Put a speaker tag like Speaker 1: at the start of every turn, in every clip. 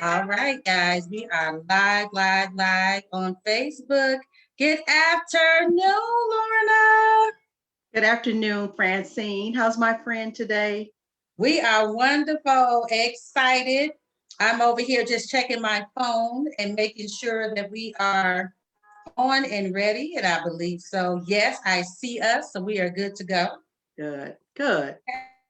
Speaker 1: All right, guys, we are live on Facebook. Good afternoon, Lorna.
Speaker 2: Good afternoon, Francine. How's my friend today?
Speaker 1: We are wonderful, excited. I'm over here just checking my phone and making sure that we are on and ready, and I believe so. Yes, I see us, so we are good to go.
Speaker 2: Good, good.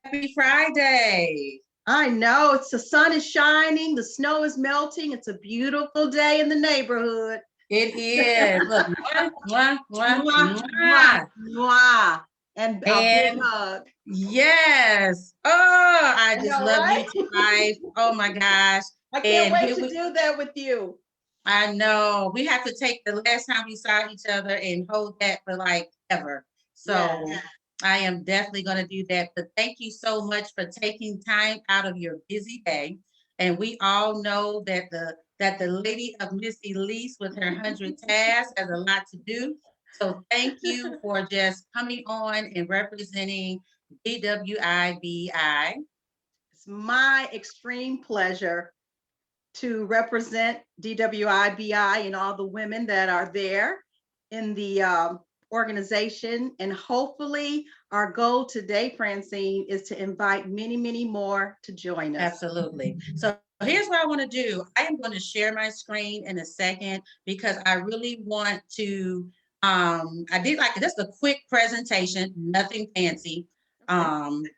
Speaker 1: Happy Friday.
Speaker 2: I know the sun is shining, the snow is melting. It's a beautiful day in the neighborhood.
Speaker 1: It is. Look, mwah, mwah, mwah,
Speaker 2: Mwah, mwah,
Speaker 1: mwah.
Speaker 2: mwah. And a big
Speaker 1: And
Speaker 2: hug.
Speaker 1: yes. Oh, I
Speaker 2: I
Speaker 1: just
Speaker 2: know,
Speaker 1: love you
Speaker 2: right?
Speaker 1: to life. Oh my gosh.
Speaker 2: I can't
Speaker 1: And
Speaker 2: wait
Speaker 1: here
Speaker 2: to
Speaker 1: we,
Speaker 2: do that with you.
Speaker 1: I know we have to take the last time we saw each other and hold that for like ever.
Speaker 2: Yes.
Speaker 1: So I am definitely going to do that. But thank you so much for taking time out of your busy day. And we all know that the lady of Miss Elise with her 100 tasks has a lot to do. So thank you for just coming on and representing DWIBI.
Speaker 2: It's my extreme pleasure to represent DWIBI and all the women that are there in the organization. And hopefully, our goal today, Francine, is to invite many, many more to join us.
Speaker 1: Absolutely. So here's what I want to do. I am going to share my screen in a second because I really want to. I did like just a quick presentation, nothing fancy.
Speaker 2: Okay.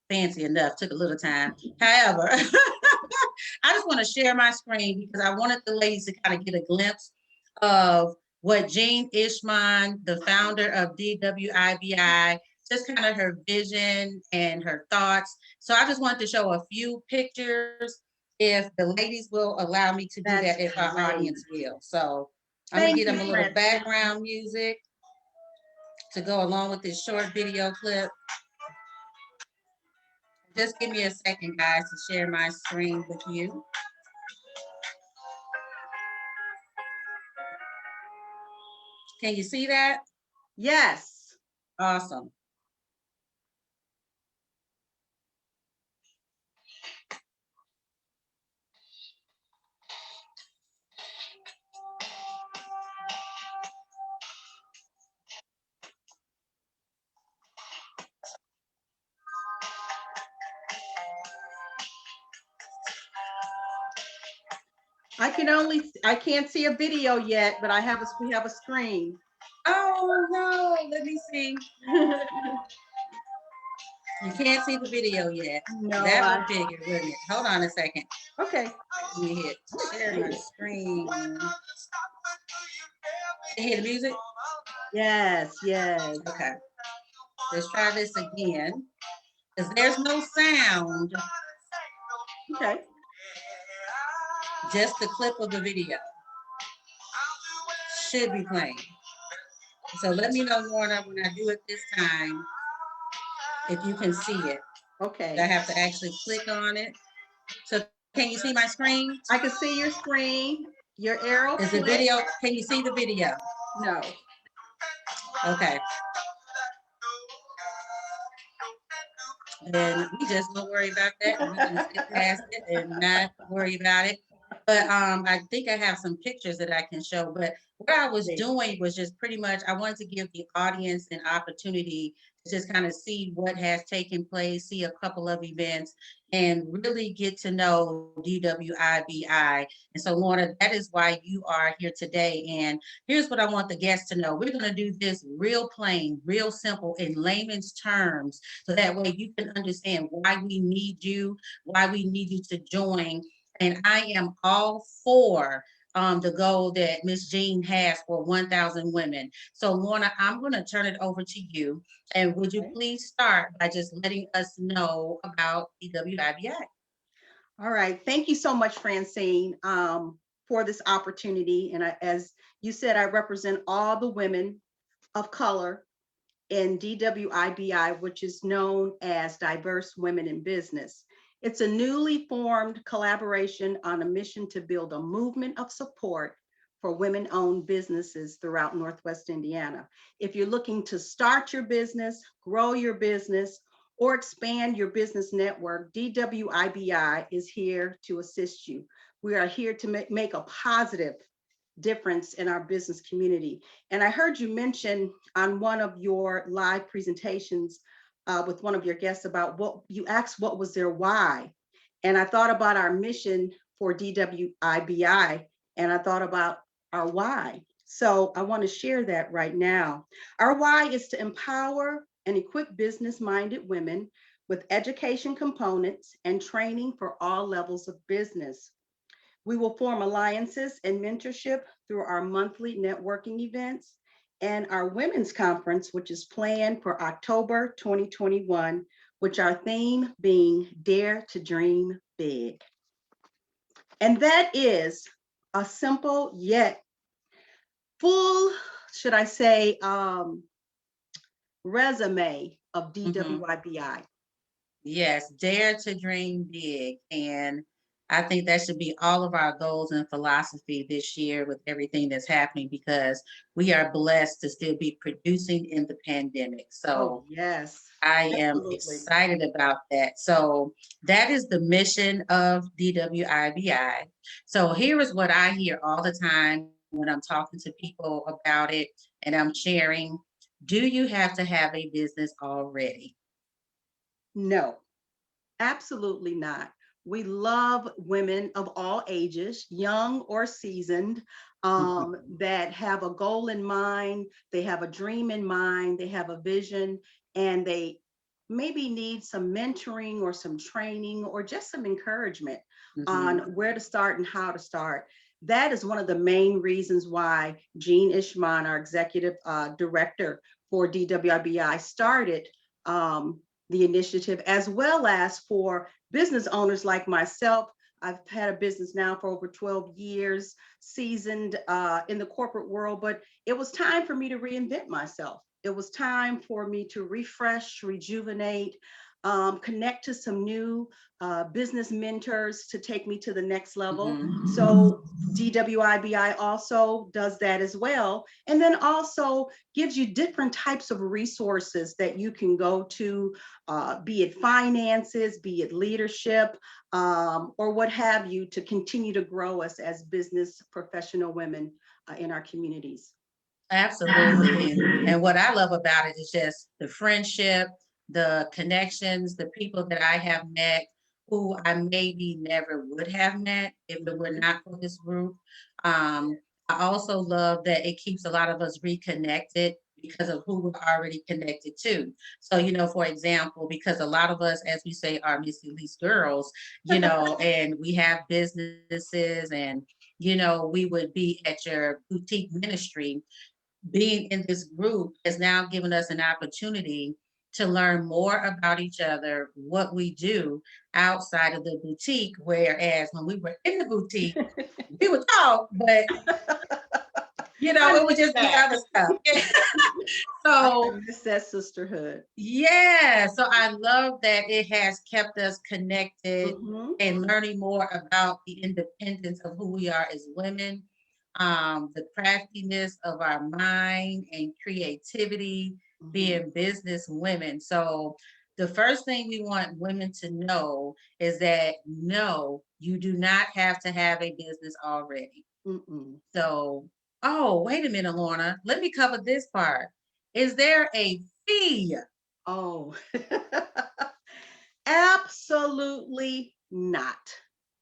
Speaker 1: Fancy enough, took a little time. However, I just want to share my screen because I wanted the ladies to kind of get a glimpse of what Jean Ishman, the founder of DWIBI, just kind of her vision and her thoughts. So I just wanted to show a few pictures if the ladies will allow me to do that,
Speaker 2: That's
Speaker 1: if our
Speaker 2: great.
Speaker 1: audience will. So I'm going to
Speaker 2: Thank
Speaker 1: get
Speaker 2: you,
Speaker 1: them a little
Speaker 2: Francine.
Speaker 1: background music to go along with this short video clip. Just give me a second, guys, to share my screen with you. Can you see that?
Speaker 2: Yes.
Speaker 1: Awesome.
Speaker 2: I can't see a video yet, but we have a screen.
Speaker 1: Oh no, let me see. You can't see the video yet.
Speaker 2: No,
Speaker 1: That would figure, wouldn't it? Hold on a second.
Speaker 2: okay.
Speaker 1: Let me hit share my screen. Can you hear the music?
Speaker 2: Yes, yes.
Speaker 1: Okay. Let's try this again. Because there's no sound,
Speaker 2: Okay.
Speaker 1: just the clip of the video should be playing. So let me know, Warner, when I do it this time, if you can see it.
Speaker 2: Okay.
Speaker 1: I have to actually click on it. So can you see my screen?
Speaker 2: I can see your screen, your arrow.
Speaker 1: Is the video, can you see the video?
Speaker 2: No.
Speaker 1: Okay. Then we just don't worry about that. We're gonna skip past it and not worry about it. But I think I have some pictures that I can show. But what I was doing was just pretty much I wanted to give the audience an opportunity to just kind of see what has taken place, see a couple of events, and really get to know DWIBI. And so, Lorna, that is why you are here today. And here's what I want the guests to know. We're going to do this real plain, real simple, in layman's terms, so that way you can understand why we need you, why we need you to join. And I am all for the goal that Miss Jean has for 1,000 women. So, Lorna, I'm going to turn it over to you. And would you please start by just letting us know about DWIBI?
Speaker 2: All right. Thank you so much, Francine, for this opportunity. And as you said, I represent all the women of color in DWIBI, which is known as Diverse Women in Business. It's a newly formed collaboration on a mission to build a movement of support for women-owned businesses throughout Northwest Indiana. If you're looking to start your business, grow your business, or expand your business network, DWIBI is here to assist you. We are here to make a positive difference in our business community. And I heard you mention on one of your live presentations with one of your guests about what you asked, what was their why? And I thought about our mission for DWIBI, and I thought about our why. So I want to share that right now. Our why is to empower and equip business-minded women with education components and training for all levels of business. We will form alliances and mentorship through our monthly networking events and our women's conference, which is planned for October 2021, which our theme being Dare to Dream Big. And that is a simple yet full, should I say, resume of DWIBI.
Speaker 1: Yes, dare to dream big. And I think that should be all of our goals and philosophy this year with everything that's happening, because we are blessed to still be producing in the pandemic.
Speaker 2: Oh,
Speaker 1: So
Speaker 2: yes.
Speaker 1: I am
Speaker 2: Absolutely.
Speaker 1: excited about that. So that is the mission of DWIBI. So here is what I hear all the time when I'm talking to people about it and I'm sharing. Do you have to have a business already?
Speaker 2: No, absolutely not. We love women of all ages, young or seasoned, that have a goal in mind, they have a dream in mind, they have a vision, and they maybe need some mentoring or some training or just some encouragement on where to start and how to start. That is one of the main reasons why Jean Ishman, our executive director for DWIBI, started the initiative, as well as for business owners like myself. I've had a business now for over 12 years, seasoned in the corporate world, but it was time for me to reinvent myself. It was time for me to refresh, rejuvenate, connect to some new business mentors to take me to the next level. So DWIBI also does that as well. And then also gives you different types of resources that you can go to, be it finances, be it leadership, or what have you, to continue to grow us as business professional women in our communities.
Speaker 1: Absolutely. And what I love about it is just the friendship, the connections, the people that I have met who I maybe never would have met if it were not for this group. I also love that it keeps a lot of us reconnected because of who we're already connected to. So, for example, because a lot of us, as we say, are Miss Elise girls, and we have businesses and, we would be at your boutique ministry. Being in this group has now given us an opportunity to learn more about each other, what we do outside of the boutique. Whereas when we were in the boutique, we would talk, but it would just be other stuff.
Speaker 2: I
Speaker 1: So
Speaker 2: miss that sisterhood.
Speaker 1: yeah, so I love that it has kept us connected and learning more about the independence of who we are as women, the craftiness of our mind and creativity, being business women. So the first thing we want women to know is that no, you do not have to have a business already. So, oh, wait a minute, Lorna, let me cover this part. Is there a fee?
Speaker 2: Oh, absolutely not.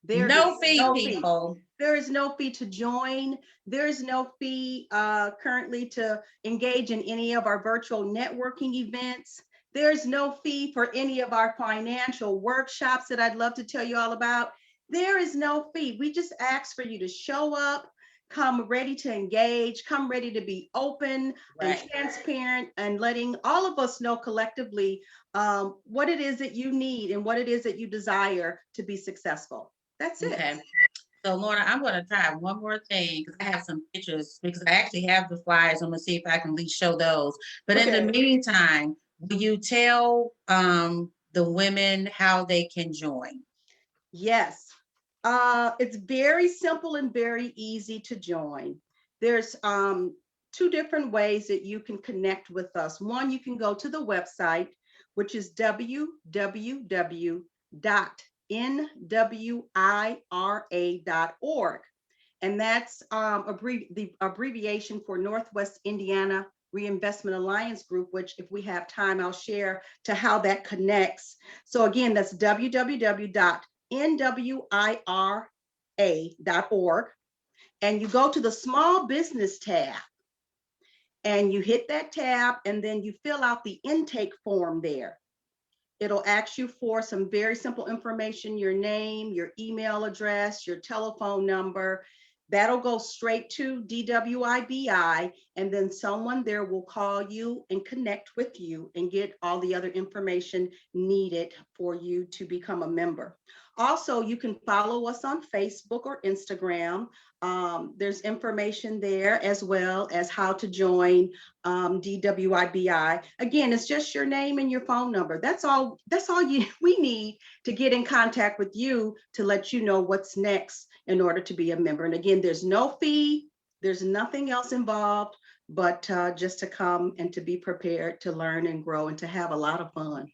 Speaker 2: There is
Speaker 1: No fee,
Speaker 2: no fee.
Speaker 1: people.
Speaker 2: There is no fee to join. There is no fee currently to engage in any of our virtual networking events. There's no fee for any of our financial workshops that I'd love to tell you all about. There is no fee. We just ask for you to show up, come ready to engage, come ready to be open and transparent, and letting all of us know collectively what it is that you need and what it is that you desire to be successful. That's it.
Speaker 1: Okay. So, Lorna, I'm going to try one more thing because I have some pictures, because I actually have the flyers. I'm going to see if I can at least show those. But in the meantime, will you tell the women how they can join?
Speaker 2: Yes. It's very simple and very easy to join. There's two different ways that you can connect with us. One, you can go to the website, which is www.nwira.org. And that's the abbreviation for Northwest Indiana Reinvestment Alliance Group, which if we have time, I'll share to how that connects. So again, that's www.nwira.org. And you go to the small business tab and you hit that tab, and then you fill out the intake form there. It'll ask you for some very simple information, your name, your email address, your telephone number. That'll go straight to DWIBI, and then someone there will call you and connect with you and get all the other information needed for you to become a member. Also, you can follow us on Facebook or Instagram. There's information there as well as how to join DWIBI. Again, it's just your name and your phone number. That's all we need to get in contact with you to let you know what's next in order to be a member. And again, there's no fee, there's nothing else involved, but just to come and to be prepared to learn and grow and to have a lot of fun.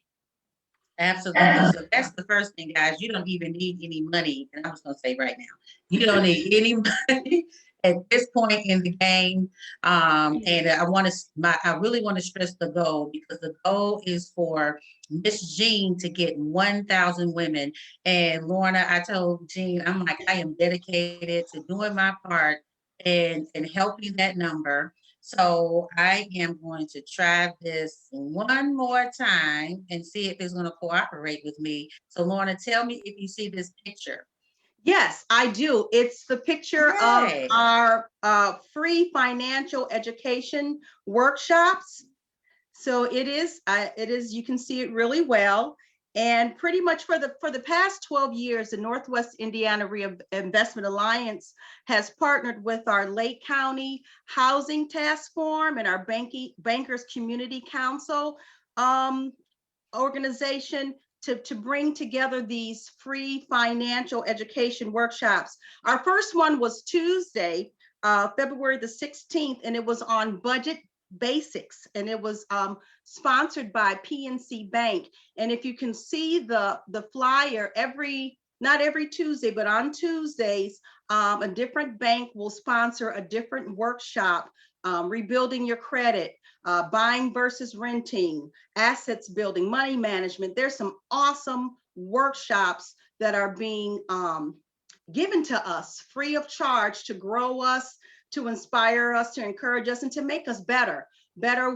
Speaker 1: Absolutely. So that's the first thing, guys. You don't even need any money. And I was going to say right now, you don't need any money at this point in the game. And I really want to stress the goal, because the goal is for Miss Jean to get 1,000 women. And Lorna, I told Jean, I'm like, I am dedicated to doing my part and helping that number. So I am going to try this one more time and see if it's going to cooperate with me. So Lorna, tell me if you see this picture.
Speaker 2: Yes, I do. It's the picture of our free financial education workshops. So it is, you can see it really well. And pretty much for the past 12 years, the Northwest Indiana Reinvestment Alliance has partnered with our Lake County Housing Task Force and our Bankers Community Council organization to bring together these free financial education workshops. Our first one was Tuesday, February the 16th, and it was on budget basics, and it was sponsored by PNC Bank. And if you can see the flyer, not every Tuesday, but on Tuesdays, a different bank will sponsor a different workshop, rebuilding your credit, buying versus renting, assets building, money management. There's some awesome workshops that are being given to us free of charge to grow us, to inspire us, to encourage us, and to make us better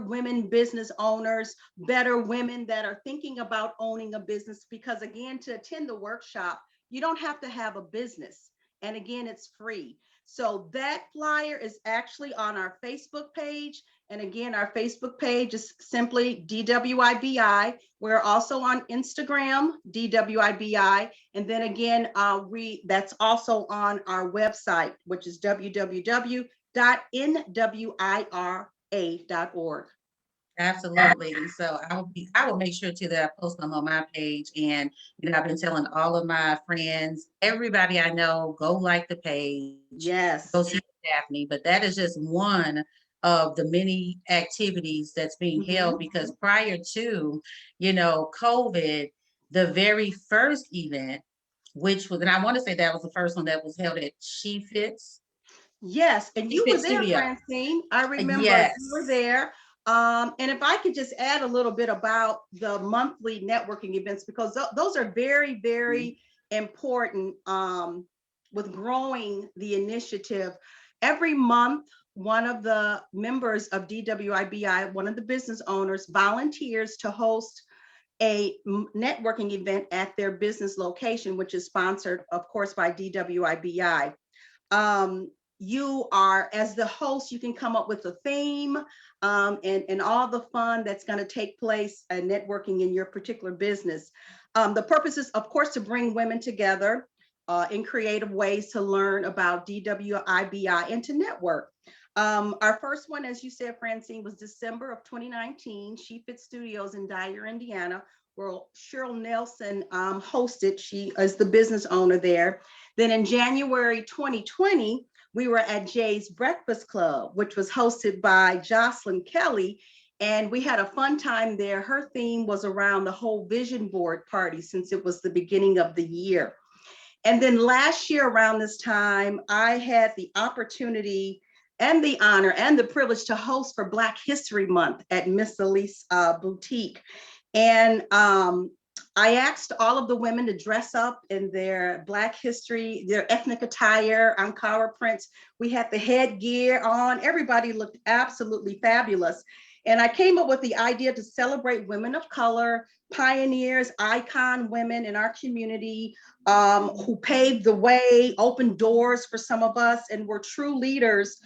Speaker 2: women business owners, better women that are thinking about owning a business. Because again, to attend the workshop, you don't have to have a business. And again, it's free. So that flyer is actually on our Facebook page. And again, our Facebook page is simply DWIBI. We're also on Instagram, DWIBI. And then again, that's also on our website, which is www.nwira.org.
Speaker 1: Absolutely. So I will make sure too that I post them on my page. And I've been telling all of my friends, everybody I know, go like the page.
Speaker 2: Yes.
Speaker 1: Go see Daphne. But that is just one of the many activities that's being held, because prior to, COVID, the very first event, which was, and I want to say that was the first one that was held at She Fits.
Speaker 2: Yes, and you were there, Francine. I remember you were there. And if I could just add a little bit about the monthly networking events, because those are very, very important with growing the initiative. Every month, one of the members of DWIBI, one of the business owners, volunteers to host a networking event at their business location, which is sponsored, of course, by DWIBI. You are, as the host, you can come up with a theme and all the fun that's going to take place and networking in your particular business. The purpose is, of course, to bring women together in creative ways to learn about DWIBI and to network. Our first one, as you said, Francine, was December of 2019, She Fit Studios in Dyer, Indiana, where Cheryl Nelson hosted. She is the business owner there. Then in January 2020, we were at Jay's Breakfast Club, which was hosted by Jocelyn Kelly. And we had a fun time there. Her theme was around the whole vision board party since it was the beginning of the year. And then last year around this time, I had the opportunity and the honor and the privilege to host for Black History Month at Miss Elise Boutique. And I asked all of the women to dress up in their Black history, their ethnic attire, Ankara prints. We had the headgear on. Everybody looked absolutely fabulous. And I came up with the idea to celebrate women of color, pioneers, icon women in our community who paved the way, opened doors for some of us, and were true leaders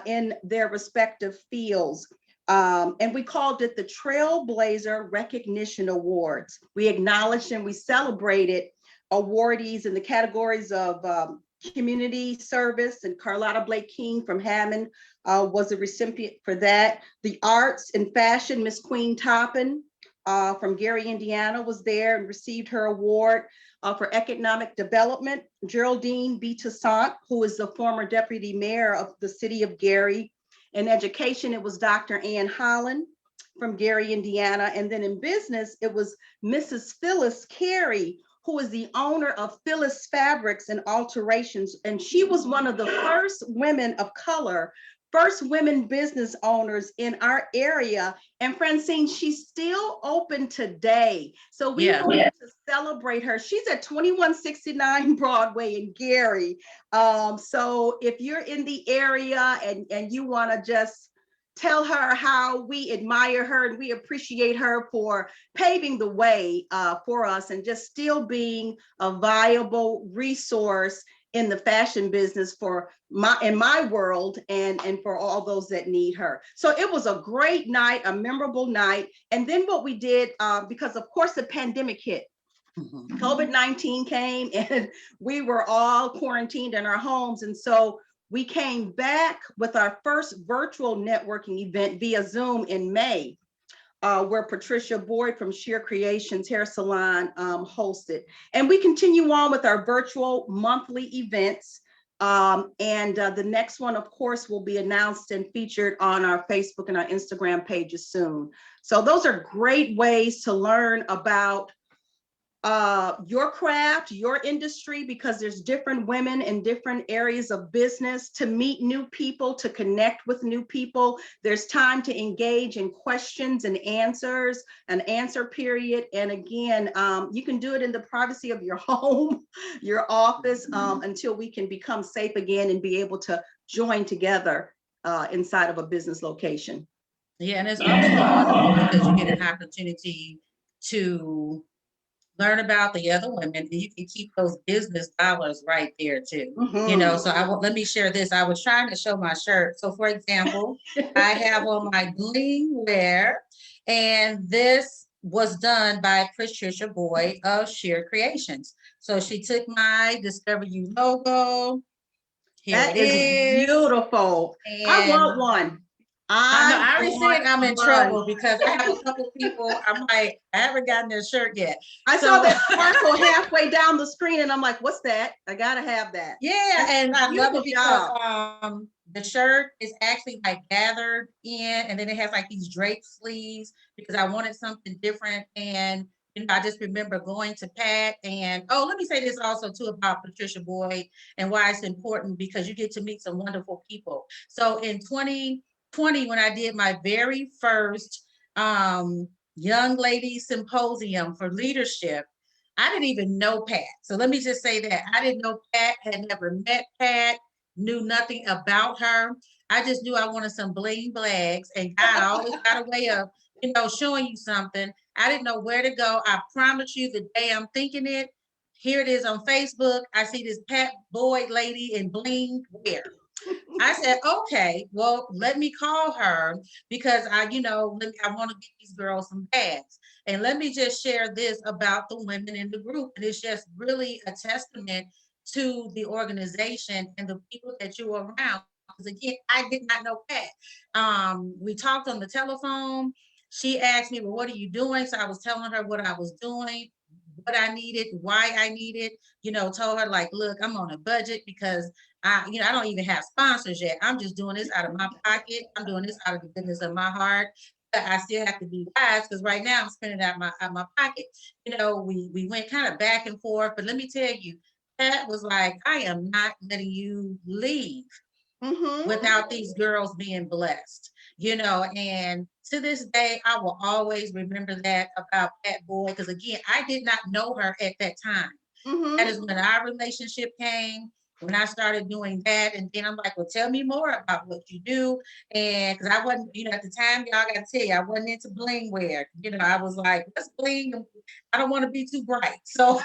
Speaker 2: in their respective fields. And we called it the Trailblazer Recognition Awards. We acknowledged and we celebrated awardees in the categories of community service, and Carlotta Blake King from Hammond was a recipient for that. The arts and fashion, Miss Queen Toppin from Gary, Indiana was there and received her award. For economic development, Geraldine B. Toussaint, who is the former deputy mayor of the city of Gary. In education, it was Dr. Ann Holland from Gary, Indiana. And then in business, it was Mrs. Phyllis Carey, who is the owner of Phyllis Fabrics and Alterations. And she was one of the first women of color, first women business owners in our area. And Francine, she's still open today. So we wanted to celebrate her. She's at 2169 Broadway in Gary. So if you're in the area and you want to just tell her how we admire her and we appreciate her for paving the way for us and just still being a viable resource in the fashion business for in my world and for all those that need her. So it was a great night, a memorable night. And then what we did, because of course the pandemic hit, COVID-19 came and we were all quarantined in our homes. And so we came back with our first virtual networking event via Zoom in May, where Patricia Boyd from Sheer Creations Hair Salon hosted. And we continue on with our virtual monthly events. The next one, of course, will be announced and featured on our Facebook and our Instagram pages soon. So those are great ways to learn about your craft, your industry, because there's different women in different areas of business, to meet new people, to connect with new people. There's time to engage in questions and answers, an answer period. And again, you can do it in the privacy of your home, your office, until we can become safe again and be able to join together inside of a business location.
Speaker 1: Yeah, and it's also wonderful because you get an opportunity to learn about the other women, and you can keep those business dollars right there too. You know, so let me share this. I was trying to show my shirt. So for example, I have on my bling wear, and this was done by Patricia Boyd of Sheer Creations. So she took my Discover You logo. Here
Speaker 2: that
Speaker 1: it
Speaker 2: is beautiful. I want one.
Speaker 1: I already said I'm in trouble because I have a couple people. I'm like, I haven't gotten their shirt yet.
Speaker 2: I saw that sparkle halfway down the screen, and I'm like, "What's that? I gotta have that."
Speaker 1: Yeah, and I love it because the shirt is actually like gathered in, and then it has like these drape sleeves because I wanted something different. And you know, I just remember going to Pat and let me say this also too about Patricia Boyd and why it's important, because you get to meet some wonderful people. So in 2020, when I did my very first young ladies symposium for leadership, I didn't even know Pat. So let me just say that I didn't know Pat, had never met Pat, knew nothing about her. I just knew I wanted some bling blags, and God always got a way of, you know, showing you something. I didn't know where to go. I promise you, the day I'm thinking it, here it is on Facebook. I see this Pat Boyd lady in bling wear. I said, okay, well, let me call her because I want to get these girls some bags. And let me just share this about the women in the group. And it's just really a testament to the organization and the people that you're around. Because again, I did not know Pat. We talked on the telephone. She asked me, well, what are you doing? So I was telling her what I was doing, what I needed, why I needed, told her like, look, I'm on a budget because I don't even have sponsors yet. I'm just doing this out of my pocket. I'm doing this out of the goodness of my heart. but I still have to be wise because right now I'm spending out my pocket. We went kind of back and forth, but let me tell you, that was like, I am not letting you leave without these girls being blessed, and to this day, I will always remember that about Pat Boyd, because again, I did not know her at that time. That is when our relationship came, when I started doing that. And then I'm like, well, tell me more about what you do. And because I wasn't, at the time, y'all got to tell you, I wasn't into bling wear. I was like, what's bling? I don't want to be too bright. So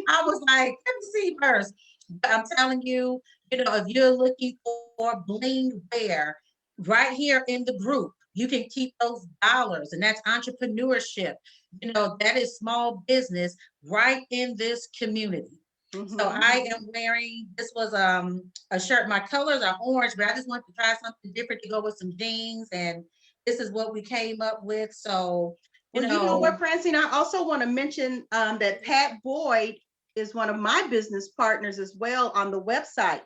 Speaker 1: I was like, let me see first. But I'm telling you, if you're looking for bling wear right here in the group, you can keep those dollars. And that's entrepreneurship. That is small business right in this community. So I am wearing, this was a shirt. My colors are orange, but I just wanted to try something different to go with some jeans. And this is what we came up with. So,
Speaker 2: well, you know what, Francine, I also want to mention that Pat Boyd is one of my business partners as well on the website.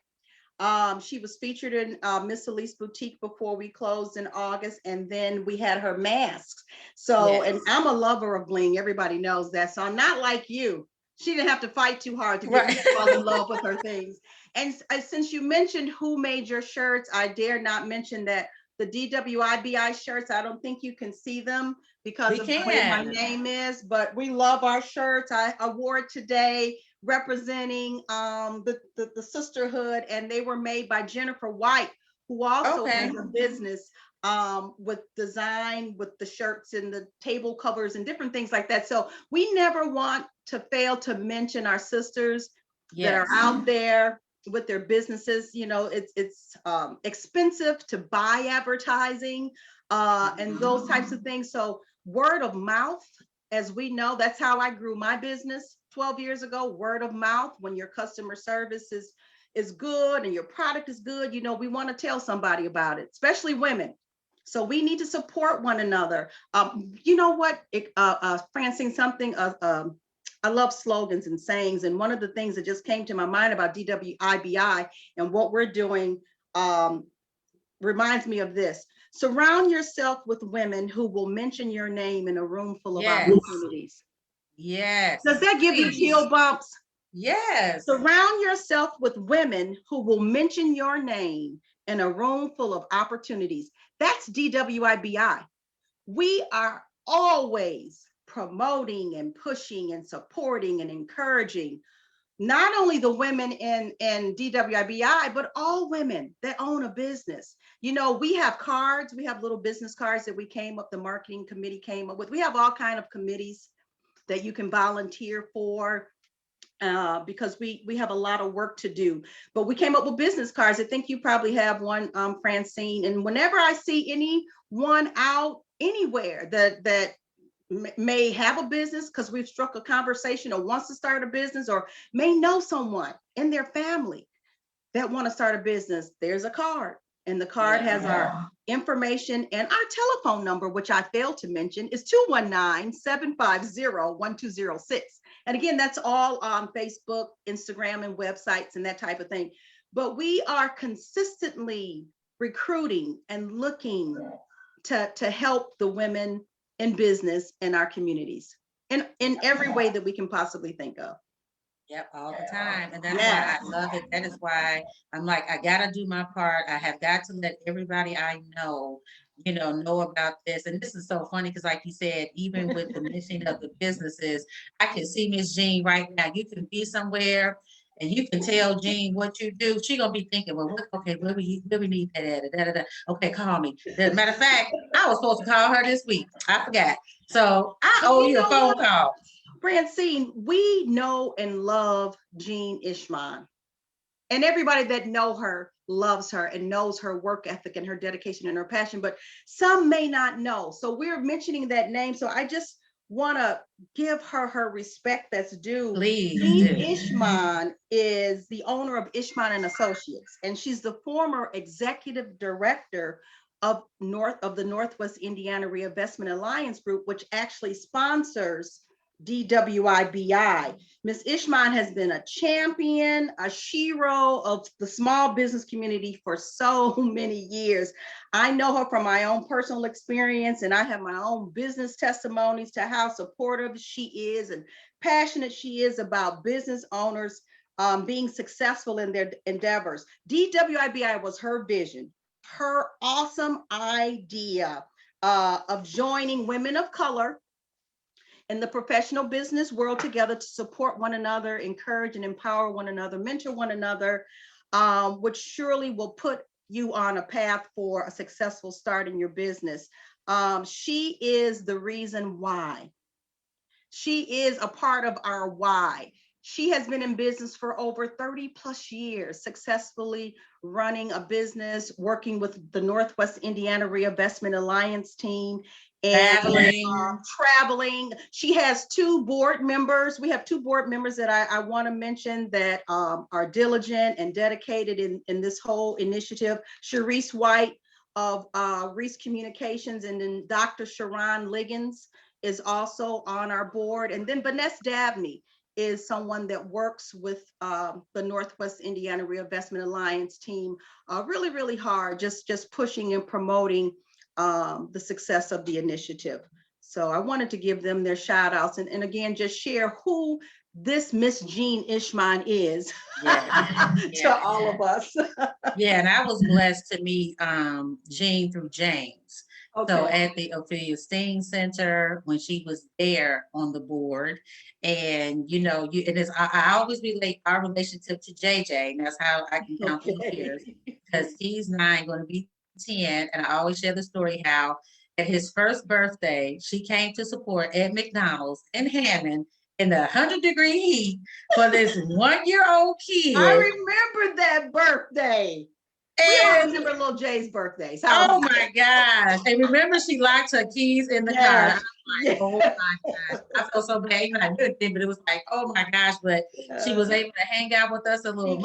Speaker 2: She was featured in Miss Elise Boutique before we closed in August, and then we had her masks. So, yes. And I'm a lover of bling. Everybody knows that. So I'm not like you. She didn't have to fight too hard to get me to fall in love with her things. And since you mentioned who made your shirts, I dare not mention that the DWIBI shirts, I don't think you can see them because of the way my name is, but we love our shirts. I wore it today representing the sisterhood, and they were made by Jennifer White, who also has a business with design, with the shirts and the table covers and different things like that. So we never want to fail to mention our sisters that are out there with their businesses. It's expensive to buy advertising and those types of things. So word of mouth, as we know, that's how I grew my business 12 years ago. Word of mouth. When your customer service is good and your product is good, we want to tell somebody about it, especially women. So we need to support one another. You know what, Francine, something I love slogans and sayings. And one of the things that just came to my mind about DWIBI and what we're doing reminds me of this. Surround yourself with women who will mention your name in a room full of opportunities.
Speaker 1: Yes.
Speaker 2: Does that give you chill bumps?
Speaker 1: Yes.
Speaker 2: Surround yourself with women who will mention your name in a room full of opportunities. That's DWIBI. We are always promoting and pushing and supporting and encouraging not only the women in DWIBI, but all women that own a business. We have cards, we have little business cards that the marketing committee came up with. We have all kinds of committees that you can volunteer for because we have a lot of work to do. But we came up with business cards. I think you probably have one, Francine. And whenever I see anyone out anywhere that may have a business because we've struck a conversation or wants to start a business or may know someone in their family that want to start a business, there's a card. And the card has our information and our telephone number, which I failed to mention, is 219-750-1206. And again, that's all on Facebook, Instagram, and websites and that type of thing. But we are consistently recruiting and looking to help the women in business in our communities in every way that we can possibly think of.
Speaker 1: Yep, all the time. And that's why I love it. That is why I'm like, I gotta do my part. I have got to let everybody I know, know about this. And this is so funny because, like you said, even with the mission of the businesses, I can see Miss Jean right now. You can be somewhere and you can tell Jean what you do. She gonna be thinking, well, where we need that at? Okay, call me. As a matter of fact, I was supposed to call her this week. I forgot. So I owe you a phone call.
Speaker 2: Francine, we know and love Jean Ishman, and everybody that know her loves her and knows her work ethic and her dedication and her passion, but some may not know. So we're mentioning that name. So I just want to give her her respect that's due.
Speaker 1: Please.
Speaker 2: Jean Ishman is the owner of Ishman and Associates, and she's the former executive director of the Northwest Indiana Reinvestment Alliance Group, which actually sponsors DWIBI. Ms. Ishman has been a champion, a shero of the small business community for so many years. I know her from my own personal experience, and I have my own business testimonies to how supportive she is and passionate she is about business owners being successful in their endeavors. DWIBI was her vision, her awesome idea of joining women of color in the professional business world together to support one another, encourage and empower one another, mentor one another, which surely will put you on a path for a successful start in your business. She is the reason why. She is a part of our why. She has been in business for over 30 plus years, successfully running a business, working with the Northwest Indiana Reinvestment Alliance team, and traveling. She has two board members. We have two board members that I want to mention that are diligent and dedicated in this whole initiative. Sharice White of Reese Communications, and then Dr. Sharon Liggins is also on our board. And then Vanessa Dabney is someone that works with the Northwest Indiana Reinvestment Alliance team really, really hard, just pushing and promoting the success of the initiative. So I wanted to give them their shout outs and again, just share who this Miss Jean Ishman is to all of us.
Speaker 1: Yeah, and I was blessed to meet Jean through James.
Speaker 2: Okay.
Speaker 1: So at the Ophelia Steen Center, when she was there on the board, and you know, it is I always relate our relationship to JJ, and that's how I can count the years, because he's 9, going to be 10, and I always share the story how at his first birthday, she came to support at McDonald's in Hammond in the 100-degree heat for this 1-year-old kid.
Speaker 2: I remember that birthday. We all remember little Jay's birthdays.
Speaker 1: Oh my gosh. And remember, she locked her keys in the car. I was like, oh my gosh. I felt so bad. Even I did, but it was like, oh my gosh. But she was able to hang out with us a little more.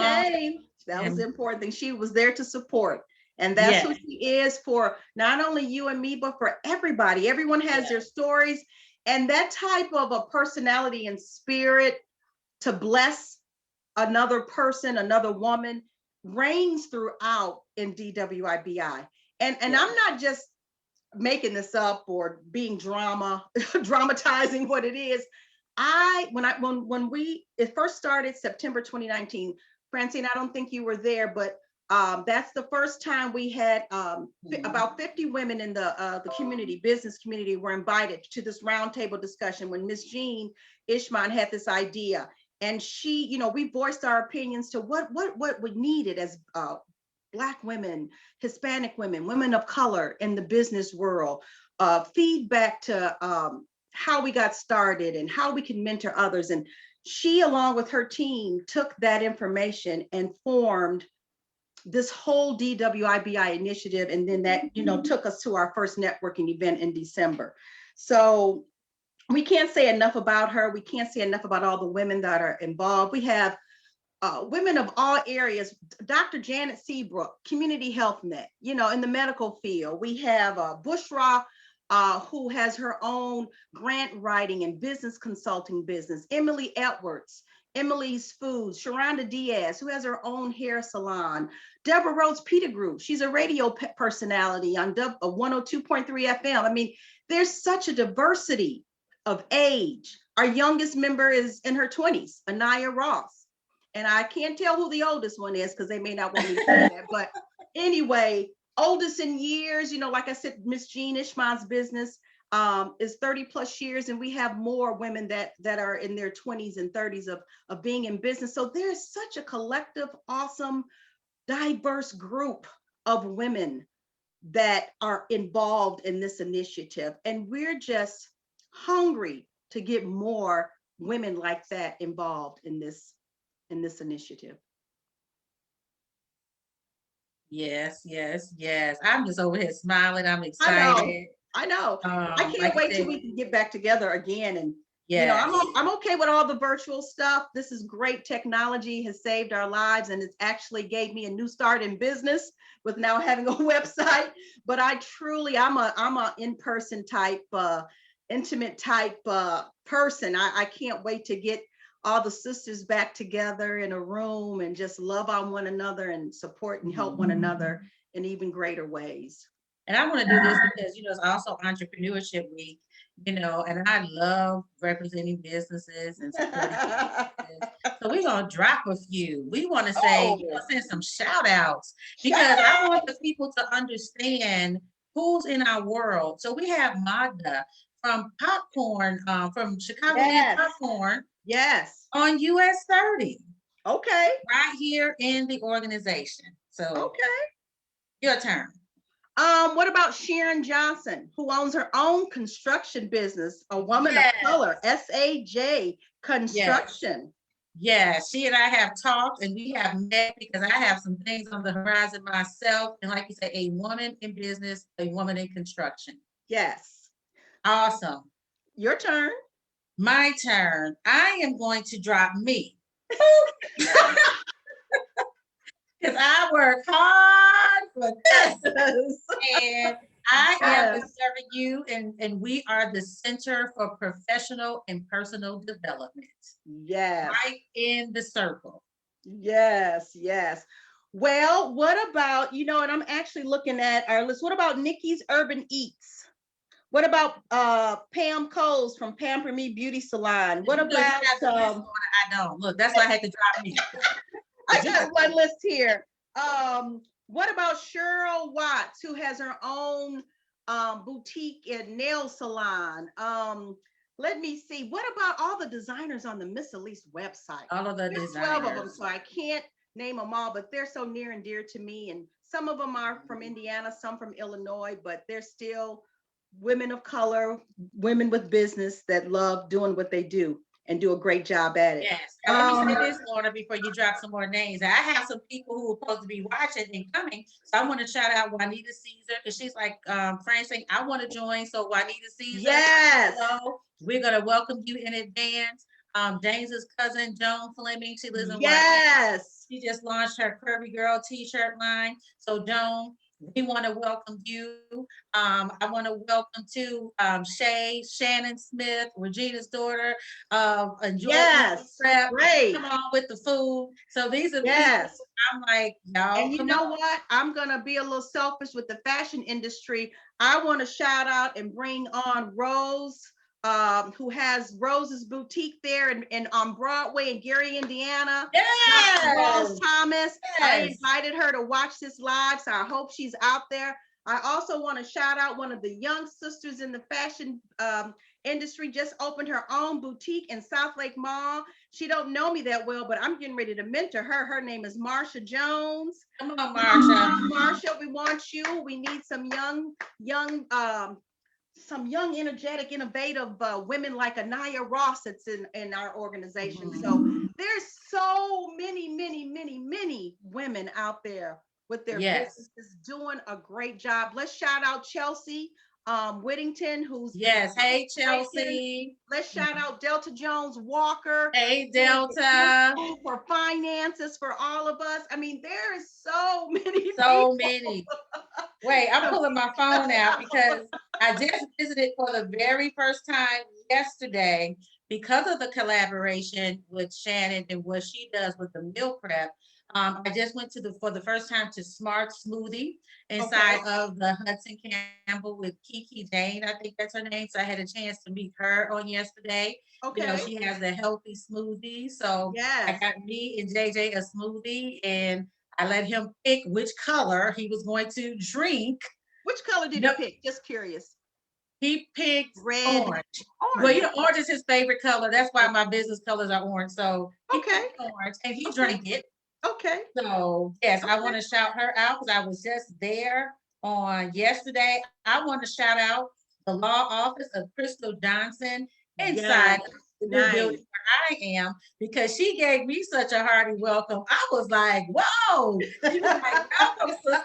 Speaker 2: That was the important thing. She was there to support. And that's who she is for not only you and me, but for everybody. Everyone has their stories. And that type of a personality and spirit to bless another person, another woman, reigns throughout in DWIBI. And I'm not just making this up or being dramatizing what it is. When it first started September 2019, Francine, I don't think you were there, but that's the first time we had about 50 women in the business community were invited to this roundtable discussion when Miss Jean Ishman had this idea. And she, you know, we voiced our opinions to what we needed as Black women, Hispanic women, women of color in the business world, feedback to how we got started and how we can mentor others. And she, along with her team, took that information and formed this whole DWIBI initiative. And then that, you know, took us to our first networking event in December. So we can't say enough about her. We can't say enough about all the women that are involved. We have women of all areas. Dr. Janet Seabrook, Community Health Net, you know, in the medical field. We have Bushra, who has her own grant writing and business consulting business. Emily Edwards, Emily's Foods. Sharonda Diaz, who has her own hair salon. Deborah Rhodes Pettigrew, she's a radio personality on 102.3 FM. I mean, there's such a diversity of age. Our youngest member is in her 20s, Anaya Ross. And I can't tell who the oldest one is because they may not want me to say that. But anyway, oldest in years, you know, like I said, Miss Jean Ishman's business is 30 plus years. And we have more women that are in their 20s and 30s of being in business. So there's such a collective, awesome, diverse group of women that are involved in this initiative. And we're just hungry to get more women like that involved in this initiative.
Speaker 1: Yes. I'm just over here smiling. I'm excited.
Speaker 2: I know. I can't wait till we can get back together again. And you know, I'm okay with all the virtual stuff. This is great. Technology has saved our lives, and it's actually gave me a new start in business with now having a website. But I'm a in-person type. intimate type person. I can't wait to get all the sisters back together in a room and just love on one another and support and help one another in even greater ways.
Speaker 1: And I want to do this because, it's also Entrepreneurship Week, and I love representing businesses and supporting businesses. So we're going to drop a few. We want to say, send some shout outs because I want the people to understand who's in our world. So we have Magda from Popcorn, from Chicago Popcorn.
Speaker 2: Yes.
Speaker 1: On US 30.
Speaker 2: Okay.
Speaker 1: Right here in the organization. So
Speaker 2: okay.
Speaker 1: Your turn.
Speaker 2: What about Sharon Johnson, who owns her own construction business, a woman of color, SAJ Construction.
Speaker 1: Yes, she and I have talked and we have met because I have some things on the horizon myself. And like you said, a woman in business, a woman in construction.
Speaker 2: Yes.
Speaker 1: Awesome.
Speaker 2: Your turn.
Speaker 1: My turn. I am going to drop me. Because I work hard for this. And I am serving you, and we are the Center for Professional and Personal Development.
Speaker 2: Yes.
Speaker 1: Right in the circle.
Speaker 2: Yes, yes. Well, what about, and I'm actually looking at our list. What about Nikki's Urban Eats? What about Pam Coles from Pamper Me Beauty Salon? What about
Speaker 1: I don't. Look, that's why I had to drop me.
Speaker 2: I got one list here. What about Cheryl Watts, who has her own boutique and nail salon? Let me see. What about all the designers on the Miss Elise website?
Speaker 1: All of the
Speaker 2: There's
Speaker 1: designers.
Speaker 2: 12 of them, so I can't name them all, but they're so near and dear to me. And some of them are from Indiana, some from Illinois, but they're still women of color, women with business that love doing what they do and do a great job at it.
Speaker 1: Yes. Let me say this, Lorna, before you drop some more names. I have some people who are supposed to be watching and coming. So I want to shout out Juanita Caesar because she's like Fran saying, I want to join. So Juanita Caesar.
Speaker 2: Yes.
Speaker 1: So we're going to welcome you in advance. James's cousin, Joan Fleming, she lives in
Speaker 2: Yes.
Speaker 1: She just launched her Curvy Girl t-shirt line. So Joan, we want to welcome you. I want to welcome to Shay, Shannon Smith, Regina's daughter.
Speaker 2: Yes, great.
Speaker 1: Come on with the food. So these are people I'm like, y'all.
Speaker 2: And you know what? I'm gonna be a little selfish with the fashion industry. I want to shout out and bring on Rose, who has Rose's boutique there and on Broadway in Gary, Indiana.
Speaker 1: Yes.
Speaker 2: Rose Thomas. Yes. I invited her to watch this live, so I hope she's out there. I also want to shout out one of the young sisters in the fashion industry, just opened her own boutique in South Lake Mall. She don't know me that well, but I'm getting ready to mentor her. Her name is Marsha Jones.
Speaker 1: Come on, Marsha.
Speaker 2: Marsha, we want you. We need some young, energetic, innovative women like Anaya Ross that's in our organization. So there's so many women out there with their businesses doing a great job. Let's shout out Chelsea Whittington, who's
Speaker 1: hey Chelsea.
Speaker 2: Let's shout out Delta Jones Walker.
Speaker 1: Hey Delta.
Speaker 2: For finances for all of us. I mean, there's so many.
Speaker 1: Wait, I'm pulling my phone out because I just visited for the very first time yesterday because of the collaboration with Shannon and what she does with the meal prep. I just went for the first time to Smart Smoothie inside of the Hudson Campbell with Kiki Jane. I think that's her name. So I had a chance to meet her on yesterday. Okay. She has the healthy smoothie. So I got me and JJ a smoothie and I let him pick which color he was going to drink.
Speaker 2: Which color did you pick? Just curious.
Speaker 1: He picked orange. Well, orange is his favorite color. That's why my business colors are orange. So he picked orange and he drank it.
Speaker 2: Okay.
Speaker 1: So yes, I want to shout her out because I was just there on yesterday. I want to shout out the law office of Crystal Johnson inside the new building where I am because she gave me such a hearty welcome. I was like, whoa. She was like, welcome, sister.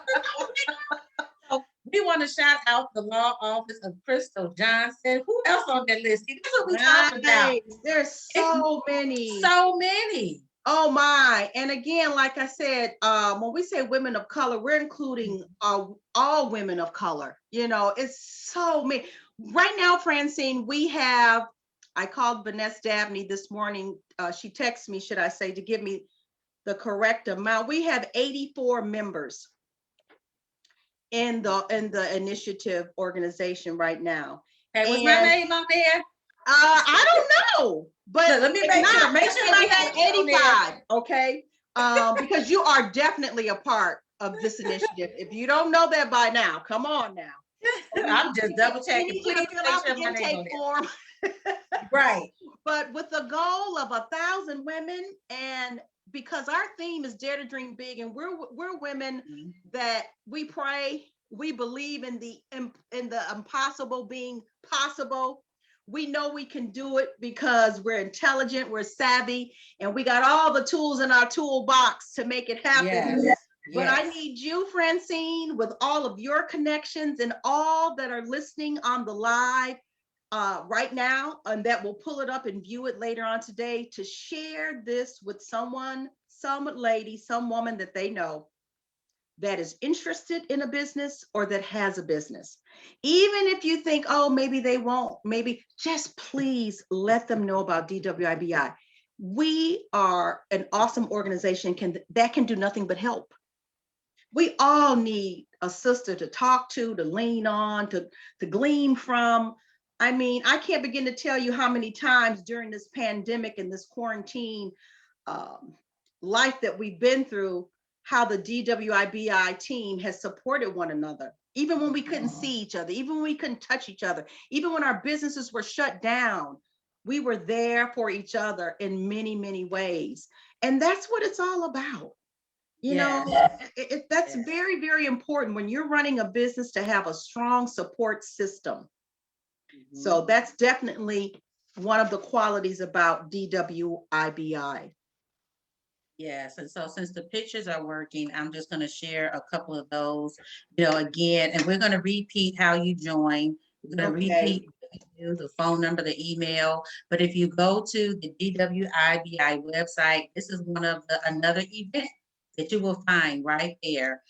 Speaker 1: So we want to shout out the law office of Crystal Johnson. Who else on that list? That's what we talking about.
Speaker 2: There's so many.
Speaker 1: So many.
Speaker 2: Oh my. And again, like I said, when we say women of color, we're including all women of color. It's so many. Right now, Francine, we have, I called Vanessa Dabney this morning. She texted me, should I say, to give me the correct amount. We have 84 members in the initiative organization right now.
Speaker 1: Hey, was
Speaker 2: And
Speaker 1: my name on there?
Speaker 2: I don't know, but
Speaker 1: Look, let me make sure. Make sure
Speaker 2: we
Speaker 1: my
Speaker 2: have
Speaker 1: name's on there.
Speaker 2: 85, okay? Because you are definitely a part of this initiative. If you don't know that by now, come on now.
Speaker 1: I'm just double
Speaker 2: We
Speaker 1: checking.
Speaker 2: need you
Speaker 1: Please
Speaker 2: to fill
Speaker 1: make
Speaker 2: out
Speaker 1: sure
Speaker 2: the
Speaker 1: my name's on
Speaker 2: intake
Speaker 1: there.
Speaker 2: form.
Speaker 1: Right.
Speaker 2: But with the goal of 1,000 women, and because our theme is Dare to Dream Big, and we're women that we pray, we believe in the impossible being possible. We know we can do it because we're intelligent, we're savvy, and we got all the tools in our toolbox to make it happen.
Speaker 1: Yes.
Speaker 2: But I need you, Francine, with all of your connections and all that are listening on the live right now, and that will pull it up and view it later on today, to share this with someone, some lady, some woman that they know that is interested in a business or that has a business. Even if you think, oh, maybe they won't, maybe, just please let them know about DWIBI. We are an awesome organization that can do nothing but help. We all need a sister to talk to lean on, to glean from. I mean, I can't begin to tell you how many times during this pandemic and this quarantine life that we've been through, how the DWIBI team has supported one another, even when we couldn't see each other, even when we couldn't touch each other, even when our businesses were shut down. We were there for each other in many, many ways. And that's what it's all about. You know, that's very, very important when you're running a business, to have a strong support system. So that's definitely one of the qualities about DWIBI.
Speaker 1: Yes, and so since the pictures are working, I'm just going to share a couple of those, again, and we're going to repeat how you join. We're going to repeat the phone number, the email. But if you go to the DWIBI website, this is another event that you will find right there.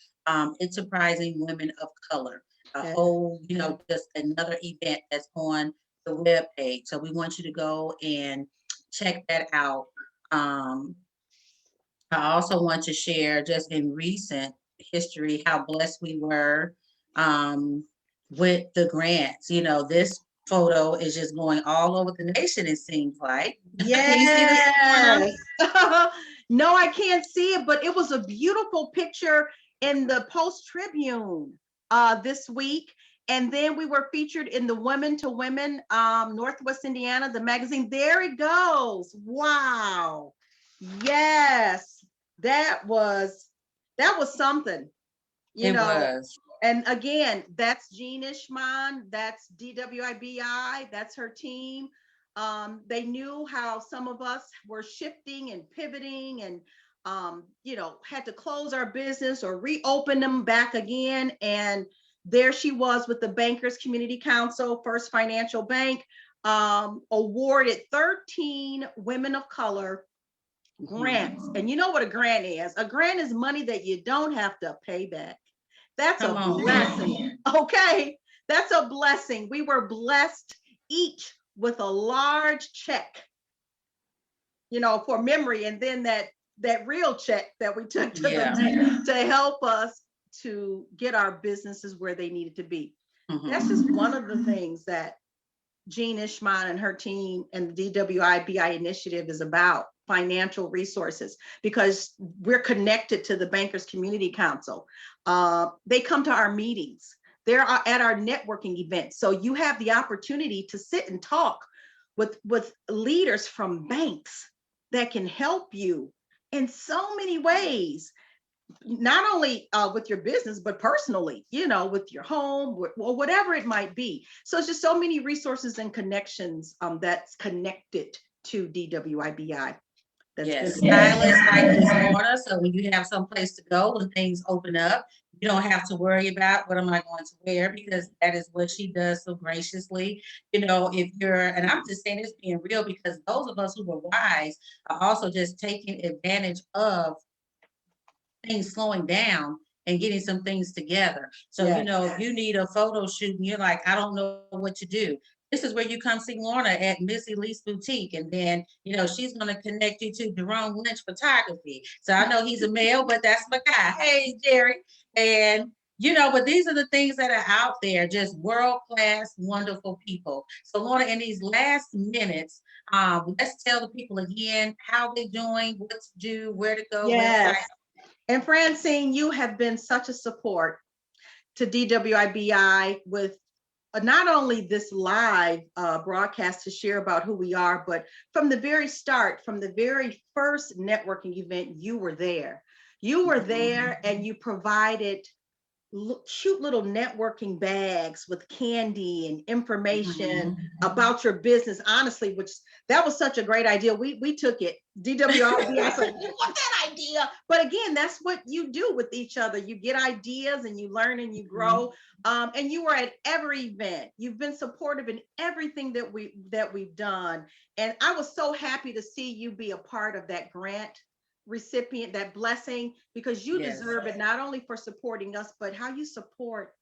Speaker 1: Enterprising Women of Color, a whole, just another event that's on the web page. So we want you to go and check that out. I also want to share, just in recent history, how blessed we were with the grants. This photo is just going all over the nation, it seems like.
Speaker 2: Yes. No, I can't see it, but it was a beautiful picture in the Post Tribune this week. And then we were featured in the Women to Women, Northwest Indiana, the magazine. There it goes. Wow. Yes, that was something,
Speaker 1: It was.
Speaker 2: And again, that's Jean Ishman, that's DWIBI, that's her team. They knew how some of us were shifting and pivoting and had to close our business or reopen them back again. And there she was with the Bankers Community Council, First Financial Bank, awarded 13 women of color grants. And you know what a grant is? A grant is money that you don't have to pay back. That's a blessing. Okay, that's a blessing. We were blessed each with a large check, for memory, and then that real check that we took to the bank to help us to get our businesses where they needed to be. That's just one of the things that Jean Ishman and her team and the DWIBI initiative is about: financial resources, because we're connected to the Bankers Community Council. They come to our meetings. They're at our networking events. So you have the opportunity to sit and talk with leaders from banks that can help you in so many ways, not only with your business, but personally, with your home or whatever it might be. So it's just so many resources and connections that's connected to DWIBI.
Speaker 1: Yes, stylists like this order. So when you have some place to go, when things open up, you don't have to worry about what am I going to wear, because that is what she does so graciously. If you're, and I'm just saying this being real, because those of us who were wise are also just taking advantage of things slowing down and getting some things together. So,
Speaker 2: Yes.
Speaker 1: you know, if you need a photo shoot and you're like, I don't know what to do, this is where you come see Lorna at Miss Elise Boutique. And then, you know, she's going to connect you to Jerome Lynch Photography. So I know he's a male, but that's my guy. Hey, Jerry. And, you know, but these are the things that are out there, just world-class, wonderful people. So Lorna, in these last minutes, let's tell the people again how they're doing, what to do, where to go,
Speaker 2: Yes.
Speaker 1: website.
Speaker 2: And Francine, you have been such a support to DWIBI with not only this live broadcast to share about who we are, but from the very start, from the very first networking event, you were there. You were there and you provided cute little networking bags with candy and information about your business, honestly, which that was such a great idea. We took it. DWIBI, I said, you love that idea. But again, that's what you do with each other. You get ideas and you learn and you grow. And you were at every event. You've been supportive in everything that we've done. And I was so happy to see you be a part of that grant recipient, that blessing, because you deserve it, not only for supporting us, but how you support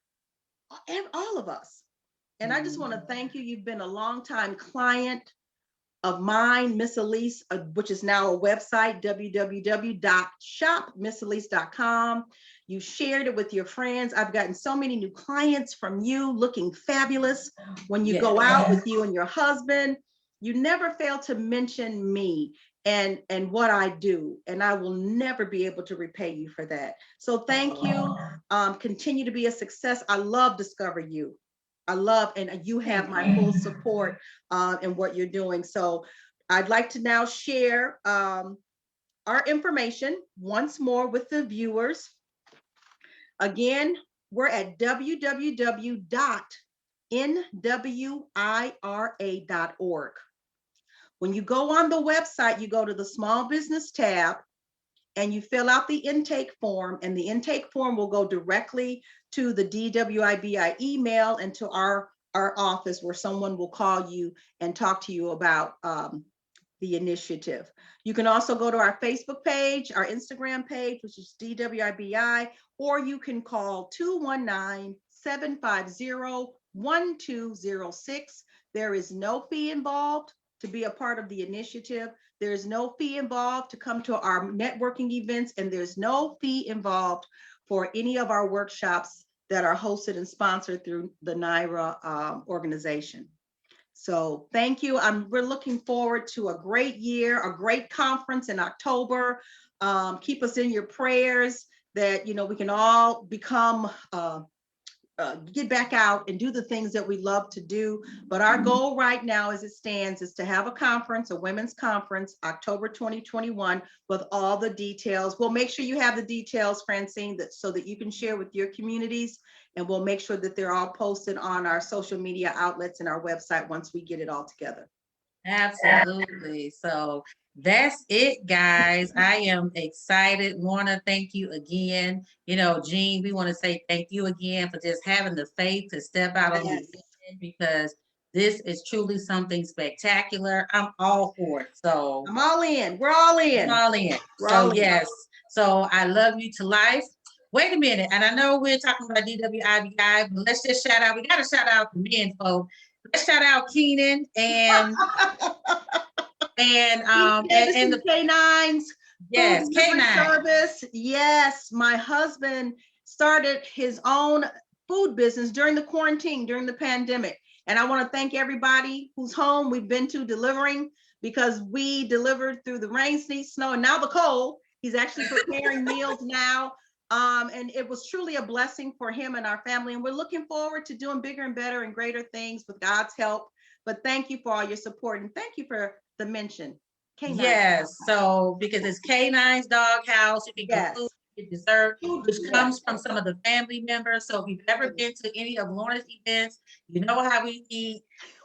Speaker 2: all of us. And I just want to thank you. You've been a longtime client of mine, Miss Elise, which is now a website, www.shopmisselise.com. You shared it with your friends. I've gotten so many new clients from you, looking fabulous when you go out with you and your husband. You never fail to mention me and what I do, and I will never be able to repay you for that. So thank you. Continue to be a success. I love Discover You. I love, and you have my full support in what you're doing. So I'd like to now share our information once more with the viewers. Again, we're at www.nwira.org. When you go on the website, you go to the small business tab and you fill out the intake form, and the intake form will go directly to the DWIBI email and to our office, where someone will call you and talk to you about the initiative. You can also go to our Facebook page, our Instagram page, which is DWIBI, or you can call 219-750-1206. There is no fee involved to be a part of the initiative. There's no fee involved to come to our networking events, and there's no fee involved for any of our workshops that are hosted and sponsored through the NYRA organization. So thank you. We're looking forward to a great year, a great conference in October. Keep us in your prayers that, you know, we can all become get back out and do the things that we love to do. But our goal right now, as it stands, is to have a conference, a women's conference, October 2021, with all the details. We'll make sure you have the details, Francine, so that you can share with your communities, and we'll make sure that they're all posted on our social media outlets and our website once we get it all together.
Speaker 1: Absolutely. So that's it, guys. I am excited. Lorna, thank you again. You know, Jean, we want to say thank you again for just having the faith to step out on the vision, because this is truly something spectacular. I'm all for it. So
Speaker 2: I'm all in. We're all in.
Speaker 1: I'm all in.
Speaker 2: We're
Speaker 1: So
Speaker 2: all in.
Speaker 1: yes. So I love you to life. Wait a minute. And I know we're talking about DWIBI, but let's just shout out. We got to shout out the men, folks. Let's shout out Keenan and and the
Speaker 2: K9s.
Speaker 1: Yes, K9
Speaker 2: service. Yes, my husband started his own food business during the quarantine, during the pandemic. And I want to thank everybody whose home we've been to delivering, because we delivered through the rain, sleet, snow, and now the cold. He's actually preparing meals now. And it was truly a blessing for him and our family. And we're looking forward to doing bigger and better and greater things with God's help. But thank you for all your support, and thank you for the mention.
Speaker 1: K9. Yes, so because it's K9's Doghouse, you can get food, you get dessert, which comes from some of the family members. So if you've ever been to any of Lorna's events, you know how we eat.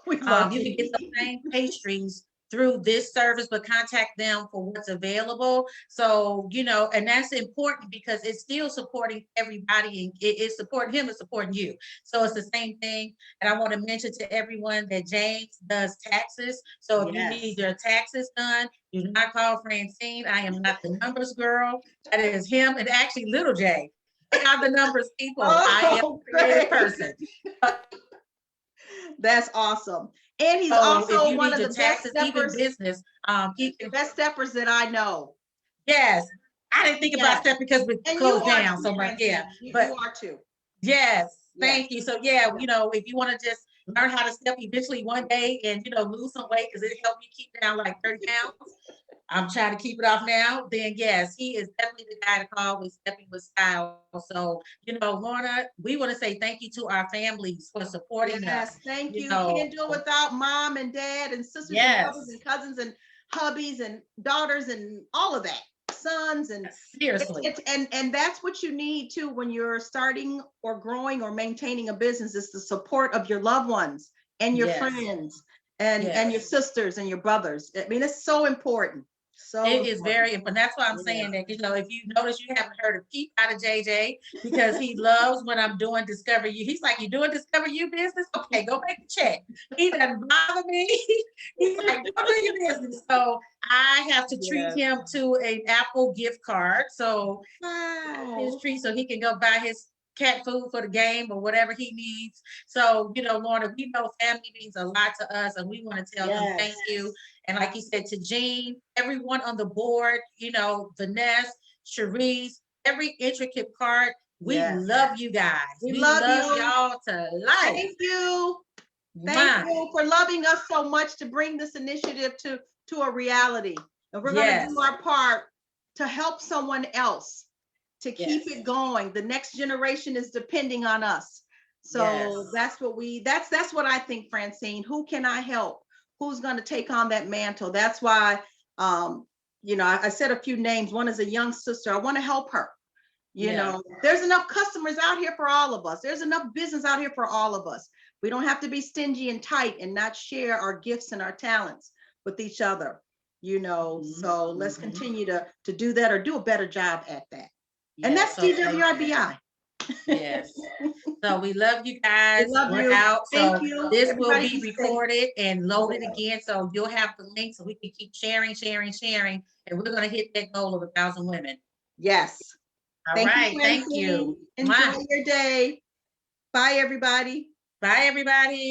Speaker 1: You can get the same pastries through this service, but contact them for what's available. So, you know, and that's important because it's still supporting everybody, and it's supporting him and supporting you. So it's the same thing. And I want to mention to everyone that James does taxes. So if you need your taxes done, do not call Francine. I am not the numbers girl. That is him, and actually Little J. They are the numbers people. I am
Speaker 2: Oh,
Speaker 1: a creative
Speaker 2: great.
Speaker 1: person.
Speaker 2: That's awesome. And he's
Speaker 1: So if
Speaker 2: also
Speaker 1: you
Speaker 2: one
Speaker 1: need
Speaker 2: of
Speaker 1: your
Speaker 2: the best
Speaker 1: taxes, even
Speaker 2: steppers,
Speaker 1: business, he can.
Speaker 2: best steppers that I know.
Speaker 1: Yes, I didn't think about
Speaker 2: Yes.
Speaker 1: that because we
Speaker 2: And you
Speaker 1: closed
Speaker 2: are
Speaker 1: down
Speaker 2: too,
Speaker 1: so much. Yeah,
Speaker 2: Francine. You
Speaker 1: but
Speaker 2: are too.
Speaker 1: yes,
Speaker 2: Yes.
Speaker 1: thank you. So yeah,
Speaker 2: Yes.
Speaker 1: if you want to just learn how to step eventually one day and lose some weight because it helped you keep down like 30 pounds. I'm trying to keep it off now. Then yes, he is definitely the guy to call with stepping with style. So Lorna, we want to say thank you to our families for supporting us.
Speaker 2: Yes, thank
Speaker 1: You
Speaker 2: you.
Speaker 1: know,
Speaker 2: Can't do it without mom and dad and sisters and brothers
Speaker 1: yes,
Speaker 2: and cousins and hubbies and daughters and all of that, sons, and
Speaker 1: seriously,
Speaker 2: and that's what you need too when you're starting or growing or maintaining a business, is the support of your loved ones and your
Speaker 1: yes,
Speaker 2: friends and your
Speaker 1: yes.
Speaker 2: sisters and your brothers. I mean, it's so important. So
Speaker 1: It is
Speaker 2: important.
Speaker 1: very important. That's why I'm
Speaker 2: Yeah.
Speaker 1: saying that, if you notice, you haven't heard a peep out of JJ because he loves when I'm doing Discover You. He's like, you doing Discover You business? Okay, go make the check. He doesn't bother me. He's like, go do your business. So I have to treat
Speaker 2: Yes.
Speaker 1: him to an Apple gift card. So his
Speaker 2: Wow.
Speaker 1: treat so he can go buy his cat food for the game or whatever he needs. So, Lorna, we know family means a lot to us and we want to tell them thank
Speaker 2: Yes.
Speaker 1: you. And like you said, to Jean, everyone on the board, Vanessa, Cherise, every intricate part, we
Speaker 2: Yes.
Speaker 1: love you guys.
Speaker 2: We
Speaker 1: We
Speaker 2: love
Speaker 1: love
Speaker 2: you.
Speaker 1: y'all to life.
Speaker 2: Thank you. Thank
Speaker 1: Mwah.
Speaker 2: you for loving us so much to bring this initiative to a reality. And we're going to
Speaker 1: Yes.
Speaker 2: do our part to help someone else to keep
Speaker 1: Yes.
Speaker 2: it going. The next generation is depending on us. So
Speaker 1: Yes.
Speaker 2: that's what I think, Francine. Who can I help? Who's going to take on that mantle? That's why I said a few names. One is a young sister. I want to help her. There's enough customers out here for all of us. There's enough business out here for all of us. We don't have to be stingy and tight and not share our gifts and our talents with each other. So let's continue to do that or do a better job at that. And that's
Speaker 1: So
Speaker 2: DWIBI.
Speaker 1: yes. So we love you guys.
Speaker 2: We love
Speaker 1: We're
Speaker 2: you.
Speaker 1: out.
Speaker 2: Thank
Speaker 1: So
Speaker 2: you.
Speaker 1: this will
Speaker 2: Everybody
Speaker 1: be
Speaker 2: be safe.
Speaker 1: recorded and loaded
Speaker 2: Yeah.
Speaker 1: again. So you'll have the link so we can keep sharing. And we're going to hit that goal of 1,000 women.
Speaker 2: Yes.
Speaker 1: All
Speaker 2: Thank
Speaker 1: right.
Speaker 2: you,
Speaker 1: Thank
Speaker 2: Francine.
Speaker 1: you.
Speaker 2: Enjoy
Speaker 1: Mwah.
Speaker 2: your day. Bye, everybody.
Speaker 1: Bye, everybody.